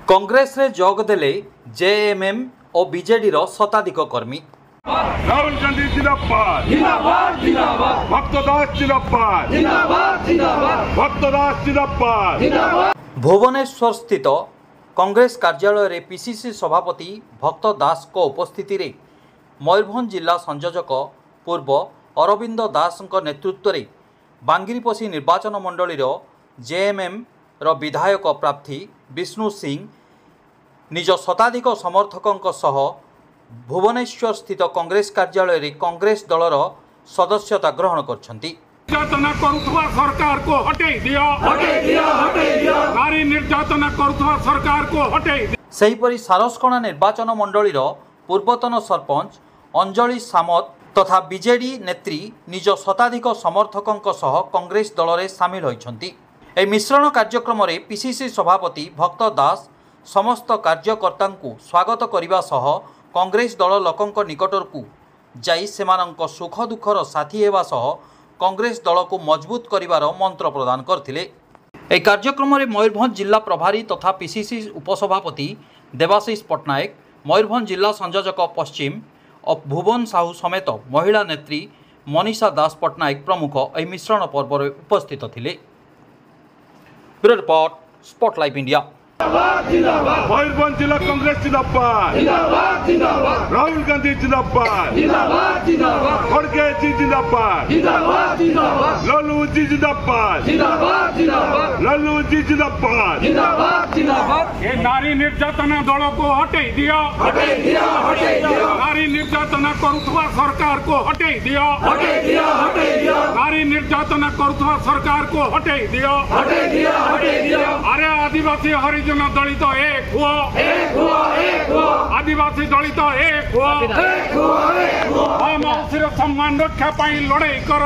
कांग्रेस रे जोग देले जेएमएम और बीजेडी रो शताधिक कर्मी। राहुल गांधी जिंदाबाद जिंदाबाद जिंदाबाद भक्तदास जिंदाबाद जिंदाबाद जिंदाबाद भक्तदास जिंदाबाद जिंदाबाद। भुवनेश्वर स्थित कांग्रेस कार्यालय रे पीसीसी सभापति भक्त दास को उपस्थिति रे मयूरभंज जिला संयोजक पूर्व अरविंद दास नेतृत्व रे बांगिरीपोषी निर्वाचन मंडली जेएमएम रो विधायक प्रार्थी विष्णु सिंह निज शताधिक समर्थकों सह भुवनेश्वर स्थित कांग्रेस कार्यालय रे कांग्रेस दलर सदस्यता ग्रहण करछंती। निर्यातना करुवा सरकार को हटेई दियो हटेई दियो हटेई दियो नारी निर्यातना करुवा सरकार को हटेई दियो। सेहीपरि सारसकणा निर्वाचन मंडली पूर्वतन सरपंच अंजलि सामत तथा बीजेडी नेत्री निज शताधिक समर्थकों सह कांग्रेस दल में सामिल होइछंती। ए मिश्रण कार्यक्रम रे पीसीसी सभापति भक्त दास समस्त कार्यकर्ता स्वागत करने सह कांग्रेस दल लोकों निकटरकू जाई सेमानंक सुख दुखर साथी हेबा सह कांग्रेस दल को मजबूत करिवार मंत्र प्रदान करथिले। ए कार्यक्रम रे मयूरभंज जिला प्रभारी तथा पीसीसी उपसभापति देवाशीष पट्टनायक, मयूरभंज जिला संयोजक पश्चिम और भुवन साहू समेत महिला नेत्री मनीषा दास पट्टनायक प्रमुख ए मिश्रण पर्व रे उपस्थित थिले। Bureau report, spotlight India. Mayurbhanj जिला कांग्रेस जिंदाबाद जिंदाबाद जिंदाबाद राहुल गांधी जिंदाबाद जिंदाबाद जिंदाबाद खड़गे जी जिंदाबाद जिंदाबाद जिंदाबाद लालू जी जिंदाबाद जिंदाबाद जिंदाबाद लालू जी जिंदाबाद जिंदाबाद जिंदाबाद। ये नारी निर्यातना दल को हटेई दियो हटेई दियो हटेई दियो नारी निर्यातना करुवा सरकार को हटेई दियो हटेई दियो हटेई दियो नारी निर्यातना करुवा सरकार को हटेई दियो हटेई दियो हटेई दियो। अरे आदिवासी हरिजन दलित एक हुआ आदिवासी दलित एक हुआ सम्मान रक्षा लड़ाई कर।